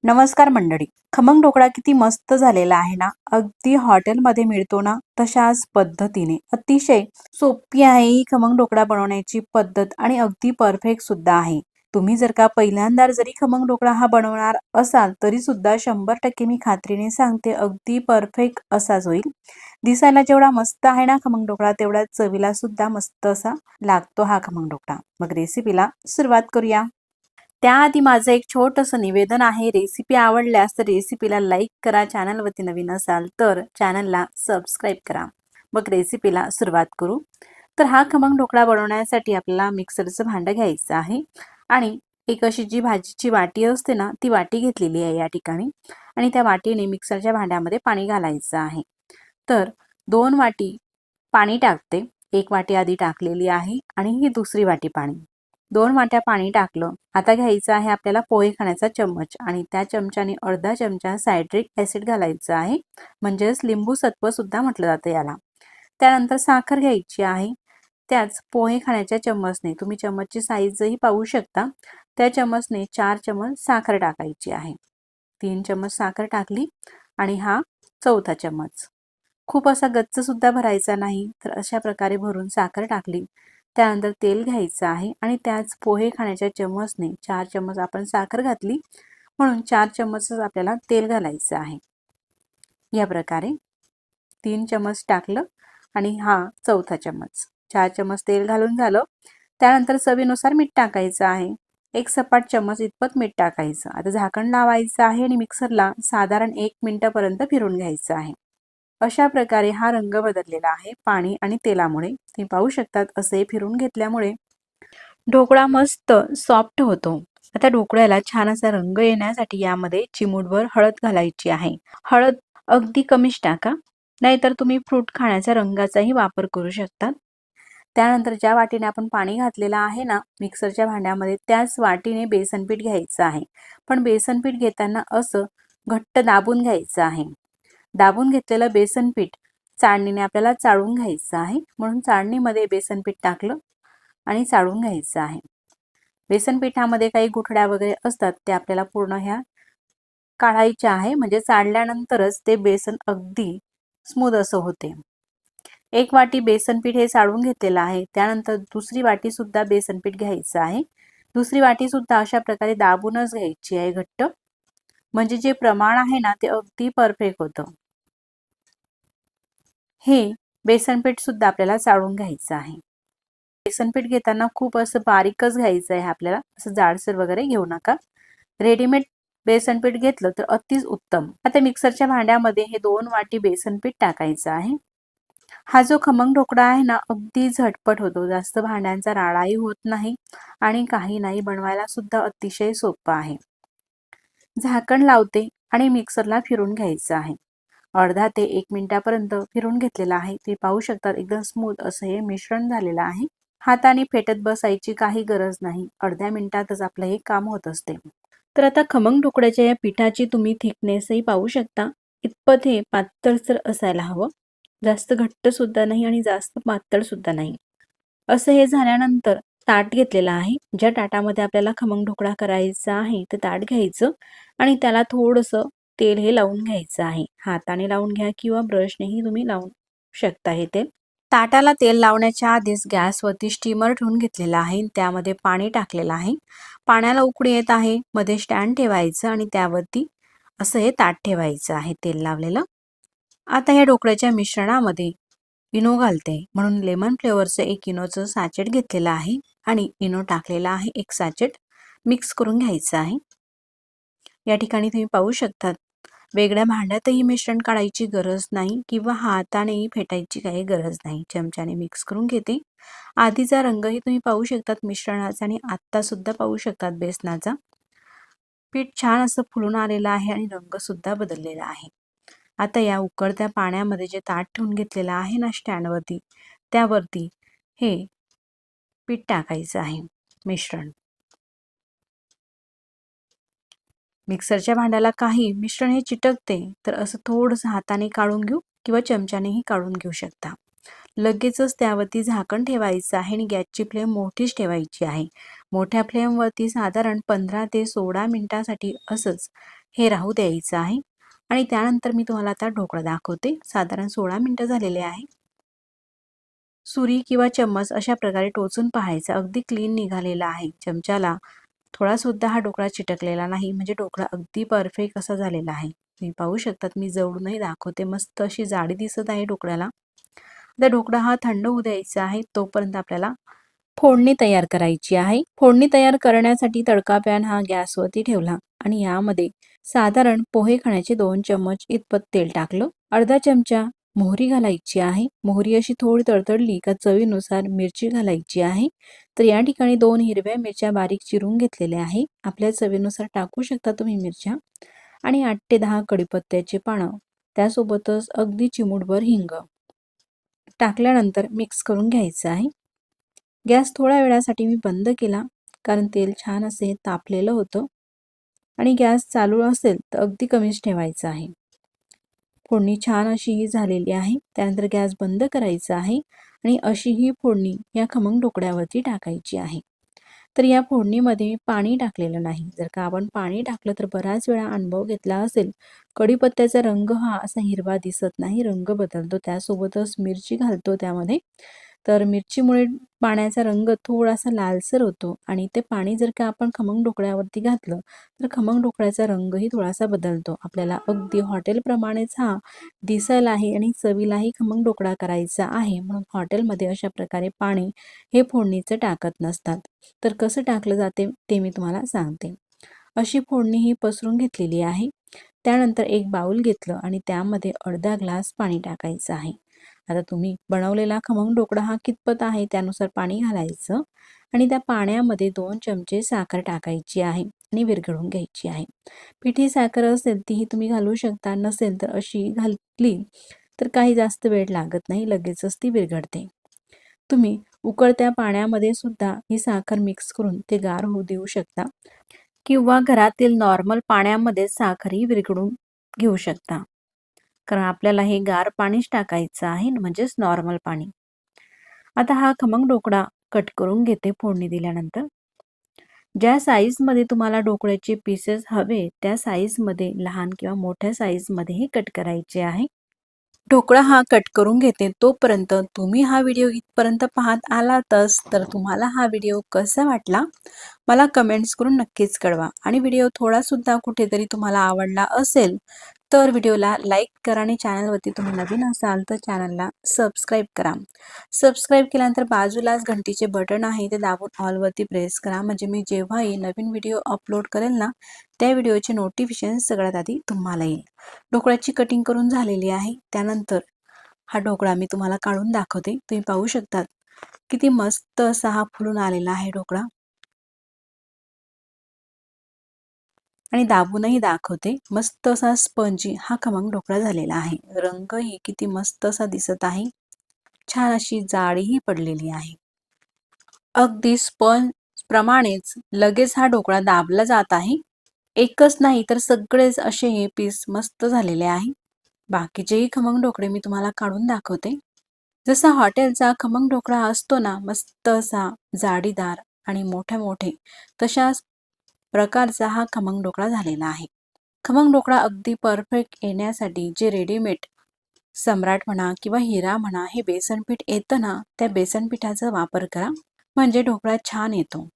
नमस्कार मंडळी. खमंग ढोकळा किती मस्त झालेला आहे ना. अगदी हॉटेलमध्ये मिळतो ना तशाच पद्धतीने अतिशय सोपी आहे ही खमंग ढोकळा बनवण्याची पद्धत आणि अगदी परफेक्ट सुद्धा आहे. तुम्ही जर का पहिल्यांदा जरी खमंग ढोकळा हा बनवणार असाल तरी सुद्धा 100% मी खात्रीने सांगते अगदी परफेक्ट असाच होईल. दिसायला जेवढा मस्त आहे ना खमंग ढोकळा तेवढा चवीला सुद्धा मस्त असा लागतो हा खमंग ढोकळा. मग रेसिपीला सुरुवात करूया. त्याआधी माझं एक छोटंसं निवेदन आहे. रेसिपी आवडल्यास तर रेसिपीला लाईक करा. चॅनलवरती नवीन असाल तर चॅनलला सबस्क्राईब करा. मग रेसिपीला सुरुवात करू. तर हा खमंग ढोकळा बनवण्यासाठी आपल्याला मिक्सरचं भांडं घ्यायचं आहे आणि एक अशी जी भाजीची वाटी असते ना ती वाटी घेतलेली आहे या ठिकाणी आणि त्या वाटीने मिक्सरच्या भांड्यामध्ये पाणी घालायचं आहे. तर 2 वाटी पाणी टाकते. 1 वाटी आधी टाकलेली आहे आणि ही दुसरी वाटी पाणी. 2 वाट्या पाणी टाकलं. आता घ्यायचं आहे आपल्याला पोहे खाण्याचा चम्मच आणि त्या चमच्याने अर्धा चमचा सायट्रिक ॲसिड घालायचं आहे. म्हणजेच लिंबू सत्व सुद्धा म्हटलं जातं याला. त्यानंतर साखर घ्यायची आहे. त्याच पोहे खाण्याच्या चम्मचने तुम्ही चम्मचची साईजही पाहू शकता. त्या चम्मचने 4 चम्मच साखर टाकायची आहे. 3 चम्मच साखर टाकली आणि हा चौथा चम्मच. खूप असा गच्च सुद्धा भरायचा नाही. तर अशा प्रकारे भरून साखर टाकली. त्यानंतर तेल घ्यायचं आहे आणि त्याच पोहे खाण्याच्या चम्मचने 4 चम्मच आपण साखर घातली म्हणून 4 चम्मचच आपल्याला तेल घालायचं आहे. या प्रकारे 3 चम्मच टाकलं आणि हा चौथा चम्मच. 4 चम्मच तेल घालून झालं. त्यानंतर चवीनुसार मीठ टाकायचं आहे. एक सपाट चम्मच इतपत मीठ टाकायचं. आता झाकण लावायचं आहे आणि मिक्सरला साधारण 1 मिनिटापर्यंत फिरून घ्यायचं आहे. अशा प्रकारे हा रंग बदललेला आहे पाणी आणि तेलामुळे. तुम्ही पाहू शकतात असे फिरून घेतल्यामुळे ढोकळा मस्त सॉफ्ट होतो. आता ढोकळ्याला छान असा रंग येण्यासाठी यामध्ये चिमूटभर हळद घालायची आहे. हळद अगदी कमीच टाका, नाहीतर तुम्ही फ्रूट खाण्याच्या रंगाचाही वापर करू शकता. त्यानंतर ज्या वाटीने आपण पाणी घातलेलं आहे ना मिक्सरच्या भांड्यामध्ये त्याच वाटीने बेसन पीठ घ्यायचं आहे. पण बेसन पीठ घेताना असं घट्ट दाबून घ्यायचं आहे. दाबून घेतलेलं बेसन पीठ चाळणीने आपल्याला चाळून घ्यायचं आहे. म्हणून चाळणीमध्ये बेसन पीठ टाकलं आणि चाळून घ्यायचं आहे. बेसन पिठामध्ये काही गुठळ्या वगैरे असतात ते आपल्याला पूर्ण ह्या काढायच्या आहे. म्हणजे चाळल्यानंतरच ते बेसन अगदी स्मूथ असं होते. 1 वाटी बेसन पीठ हे चाळून घेतलेलं आहे. त्यानंतर दुसरी वाटी सुद्धा बेसन पीठ घ्यायचं आहे. दुसरी वाटी सुद्धा अशा प्रकारे दाबूनच घ्यायची आहे घट्ट. म्हणजे जे प्रमाण आहे ना ते अगदी परफेक्ट होतं. हे बेसन पीठ सुद्धा आपल्याला चाळून घ्यायचं आहे. बेसन पीठ घेताना खूप असं बारीकच घ्यायचं आहे आपल्याला, असं जाडसर वगैरे घेऊ नका. रेडीमेड बेसन पीठ घेतलं तर अतिच उत्तम. आता मिक्सरच्या भांड्यामध्ये हे 2 वाटी बेसन पीठ टाकायचं आहे. हा जो खमंग ढोकळा आहे ना अगदी झटपट होतो. जास्त भांड्यांचा राडाही होत नाही आणि काही नाही, बनवायला सुद्धा अतिशय सोपं आहे. झाकण लावते आणि मिक्सरला फिरून घ्यायचं आहे. अर्धा ते 1 मिनिटापर्यंत फिरून घेतलेला आहे. ते पाहू शकतात एकदम स्मूथ असं हे मिश्रण झालेलं आहे. हाताने फेटत बसायची काही गरज नाही. अर्ध्या मिनिटातच आपलं हे काम होत असते. तर आता खमंग ढोकळ्याच्या या पिठाची तुम्ही थिकनेसही पाहू शकता. इतपत हे पातळसर असायला हवं. जास्त घट्ट सुद्धा नाही आणि जास्त पातळ सुद्धा नाही. असं हे झाल्यानंतर ताट घेतलेलं आहे. ज्या ताटामध्ये आपल्याला खमंग ढोकळा करायचा आहे ते ताट घ्यायचं आणि त्याला थोडंसं तेल हे लावून घ्यायचं आहे. हाताने लावून घ्या किंवा ब्रशनेही तुम्ही लावू शकता हे तेल. ताटाला तेल लावण्याच्या आधीच गॅसवरती स्टीमर ठेवून घेतलेला आहे. त्यामध्ये पाणी टाकलेलं आहे. पाण्याला उकळी येत आहे. मध्ये स्टँड ठेवायचं आणि त्यावरती असं हे ताट ठेवायचं आहे तेल लावलेलं. आता या ढोकळ्याच्या मिश्रणामध्ये इनो घालते. म्हणून लेमन फ्लेवरचं 1 इनोचं सॅचेट घेतलेलं आहे आणि इनो टाकलेला आहे 1 सॅचेट. मिक्स करून घ्यायचं आहे. या ठिकाणी तुम्ही पाहू शकतात वेगळ्या भांड्यातही मिश्रण काढायची गरज नाही किंवा हातानेही फेटायची काही गरज नाही. चमच्याने मिक्स करून घेते. आधीचा रंगही तुम्ही पाहू शकतात मिश्रणाचा आणि आत्ता सुद्धा पाहू शकतात बेसनाचा. पीठ छान असं फुलून आलेलं आहे आणि रंग सुद्धा बदललेला आहे. आता या उकळत्या पाण्यामध्ये जे ताट ठेवून घेतलेलं आहे ना स्टँडवरती त्यावरती हे पीठ टाकायचं आहे मिश्रण. मिक्सरच्या भांड्याला काही मिश्रण हे चिटकते तर असं थोडंसं हाताने काढून घेऊ किंवा चमच्यानेही काढून घेऊ शकता. लगेचच त्यावरती झाकण ठेवायचं आहे आणि गॅसची फ्लेम मोठीच ठेवायची आहे. मोठ्या फ्लेमवरती साधारण 15 ते 16 मिनिटांसाठी असंच हे राहू द्यायचं आहे आणि त्यानंतर मी तुम्हाला आता ढोकळा दाखवते. साधारण 16 मिनिटं झालेले आहे. सुरी किंवा चम्मच अशा प्रकारे टोचून पाहायचं. अगदी क्लीन निघालेला आहे. चमच्याला थोडा सुद्धा हा ढोकळा चिटकलेला नाही, म्हणजे ढोकळा अगदी परफेक्ट असा झालेला आहे. तुम्ही पाहू शकतात, मी जवळूनही दाखवते. मस्त अशी जाडी दिसत आहे ढोकळ्याला. आता ढोकळा हा थंड होऊ द्यायचा आहे. तोपर्यंत आपल्याला फोडणी तयार करायची आहे. फोडणी तयार करण्यासाठी तडका पॅन हा गॅसवरती ठेवला आणि यामध्ये साधारण पोहे खाण्याचे 2 चम्मच इतपत तेल टाकलं. अर्धा चमचा मोहरी घालायची आहे. मोहरी अशी थोडी तडतडली का चवीनुसार मिरची घालायची आहे. तर या ठिकाणी 2 हिरव्या मिरच्या बारीक चिरून घेतलेल्या आहे. आपल्या चवीनुसार टाकू शकता तुम्ही मिरच्या आणि 8 ते 10 कढीपत्त्याची पानं, त्यासोबतच अगदी चिमूटभर हिंग टाकल्यानंतर मिक्स करून घ्यायचं आहे. गॅस थोड्या वेळासाठी मी बंद केला, कारण तेल छान असे तापलेलं होतं आणि गॅस चालू असेल तर अगदी कमीच ठेवायचा आहे. फोडणी छान अशी ही झालेली आहे. त्यानंतर गॅस बंद करायचा आहे आणि अशी ही फोडणी या खमंग ढोकळ्यावरती टाकायची आहे. तर या फोडणीमध्ये पाणी टाकलेलं नाही. जर का आपण पाणी टाकलं तर बराच वेळा अनुभव घेतला असेल, कढीपत्त्याचा रंग हा असा हिरवा दिसत नाही, रंग बदलतो. त्यासोबतच मिरची घालतो त्यामध्ये, तर मिरचीमुळे पाण्याचा रंग थोडासा लालसर होतो आणि ते पाणी जर का आपण खमंग ढोकळ्यावरती घातलं तर खमंग ढोकळ्याचा रंगही थोडासा बदलतो. आपल्याला अगदी हॉटेलप्रमाणेच हा दिसायलाही आणि चवीलाही खमंग ढोकळा करायचा आहे, म्हणून हॉटेलमध्ये अशा प्रकारे पाणी हे फोडणीचं टाकत नसतात. तर कसं टाकलं जाते ते मी तुम्हाला सांगते. अशी फोडणी ही पसरून घेतलेली आहे. त्यानंतर एक बाउल घेतलं आणि त्यामध्ये अर्धा ग्लास पाणी टाकायचं आहे. आता तुम्ही बनवलेला खमंग ढोकळा हा कितपत आहे त्यानुसार पाणी घालायचं आणि त्या पाण्यामध्ये 2 चमचे साखर टाकायची आहे आणि विरघळून घ्यायची आहे. पिठी साखर असेल तीही तुम्ही घालू शकता, नसेल तर अशी घातली तर काही जास्त वेळ लागत नाही, लगेचच ती विरघळते. तुम्ही उकळत्या पाण्यामध्ये सुद्धा ही साखर मिक्स करून ते गार होऊ देऊ शकता किंवा घरातील नॉर्मल पाण्यामध्ये साखरही विरघळून घेऊ शकता, कारण आपल्याला हे गार पाणीच टाकायचं आहे, म्हणजेच नॉर्मल पाणी. आता हा खमंग ढोकळा कट करून घेते फोडणी दिल्यानंतर. ज्या साईजमध्ये तुम्हाला ढोकळ्याचे पीसेस हवे त्या साईजमध्ये लहान किंवा मोठ्या साईजमध्येही कट करायचे आहे. ढोकळा हा कट करून घेते. तोपर्यंत तुम्ही हा व्हिडिओ इथपर्यंत पाहत आलातच तर तुम्हाला हा व्हिडिओ कसा वाटला मला कमेंट्स करून नक्कीच कळवा आणि व्हिडिओ थोडासुद्धा कुठेतरी तुम्हाला आवडला असेल तर व्हिडिओला लाईक करा आणि चॅनलवरती तुम्ही नवीन असाल तर चॅनलला सबस्क्राईब करा. सबस्क्राईब केल्यानंतर बाजूलाच घंटीचे बटन आहे ते दाबून ऑलवरती प्रेस करा, म्हणजे मी जेव्हाही नवीन व्हिडिओ अपलोड करेल ना त्या व्हिडिओचे नोटिफिकेशन सगळ्यात आधी तुम्हाला येईल. ढोकळ्याची कटिंग करून झालेली आहे. त्यानंतर हा ढोकळा मी तुम्हाला काढून दाखवते. तुम्ही पाहू शकतात किती मस्त असा हा फुलून आलेला आहे ढोकळा आणि दाबूनही दाखवते. मस्त असा स्पंजी हा खमंग ढोकळा झालेला आहे. रंगही किती मस्त असा दिसत आहे. छान अशी जाळीही पडलेली आहे. अगदी स्पंज प्रमाणेच लगेच हा ढोकळा दाबला जात आहे. एकच नाही तर सगळेच असे हे पीस मस्त झालेले आहे. बाकीचेही खमंग ढोकळे मी तुम्हाला काढून दाखवते. जसा हॉटेलचा खमंग ढोकळा असतो ना, मस्त असा जाडीदार आणि मोठे मोठे, तशाच प्रकारचा हा खमंग ढोकळा झालेला आहे. खमंग ढोकळा अगदी परफेक्ट येण्यासाठी जे रेडीमेड सम्राट म्हणा किंवा हिरा म्हणा हे बेसन पीठ येतं ना, त्या बेसन पिठाचा वापर करा, म्हणजे ढोकळा छान येतो.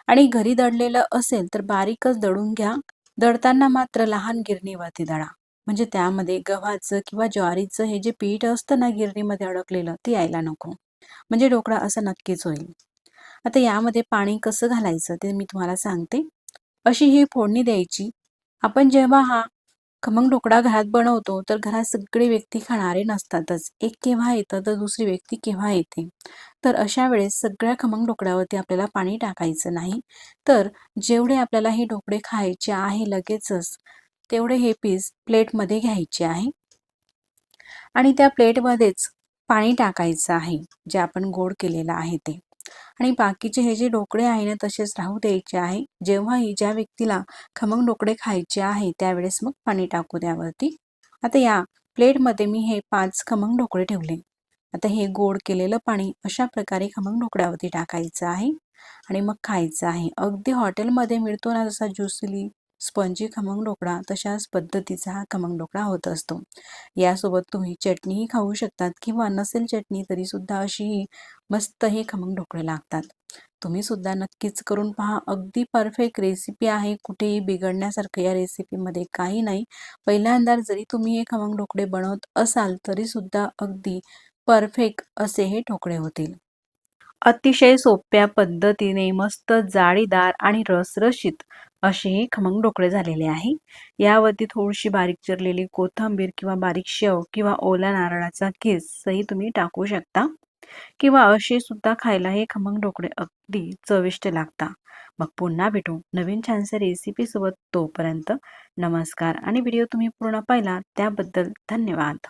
आणि घरी दळलेलं असेल तर बारीकच दळून घ्या. दळताना मात्र लहान गिरणीवरती दळा, म्हणजे त्यामध्ये गव्हाचं किंवा ज्वारीचं हे जे पीठ असतं ना गिरणीमध्ये अडकलेलं ते यायला नको, म्हणजे ढोकळा असं नक्कीच होईल. आता यामध्ये पाणी कसं घालायचं ते मी तुम्हाला सांगते. अशी ही फोडणी द्यायची. आपण जेव्हा हा खमंग ढोकळा घरात बनवतो तर घरात सगळे व्यक्ती खाणारे नसतातच. एक केव्हा येतं तर दुसरी व्यक्ती केव्हा येते. तर अशा वेळेस सगळ्या खमंग ढोकळ्यावरती आपल्याला पाणी टाकायचं नाही. तर जेवढे आपल्याला हे ढोकळे खायचे आहे लगेचच तेवढे हे पीस प्लेटमध्ये घ्यायचे आहे आणि त्या प्लेटमध्येच पाणी टाकायचं आहे जे आपण गोड केलेलं आहे ते. आणि बाकीचे हे जे ढोकळे आहे ना तसेच राहू द्यायचे आहे. जेव्हाही ज्या व्यक्तीला खमंग ढोकळे खायचे आहे त्यावेळेस मग पाणी टाकू द्यावरती. आता या प्लेटमध्ये मी हे 5 खमंग ढोकळे ठेवले. आता हे गोड केलेलं पाणी अशा प्रकारे खमंग ढोकळ्यावरती टाकायचं आहे आणि मग खायचं आहे. अगदी हॉटेलमध्ये मिळतो ना जसा ज्युसली स्पंजी खमंग ढोकळा तशाच पद्धतीचा हा खमंग ढोकळा होत असतो. यासोबत तुम्ही चटणीही खाऊ शकतात किंवा नसेल चटणी तरी सुद्धा अशीही मस्त हे खमंग ढोकळे लागतात. तुम्ही सुद्धा नक्कीच करून पहा. अगदी परफेक्ट रेसिपी आहे. कुठेही बिघडण्यासारखं या रेसिपीमध्ये काही नाही. पहिल्यांदा जरी तुम्ही हे खमंग ढोकळे बनवत असाल तरी सुद्धा अगदी परफेक्ट असे हे ढोकळे होतील. अतिशय सोप्या पद्धतीने मस्त जाळीदार आणि रसरशीत असे हे खमंग ढोकळे झालेले आहे. यावरती थोडीशी बारीक चिरलेली कोथिंबीर किंवा बारीक शेव किंवा ओल्या नारळाचा किसही तुम्ही टाकू शकता किंवा असे सुद्धा खायला हे खमंग ढोकळे अगदी चविष्ट लागतात. मग पुन्हा भेटू नवीन छानशा रेसिपी सोबत. तोपर्यंत नमस्कार आणि व्हिडिओ तुम्ही पूर्ण पाहिला त्याबद्दल धन्यवाद.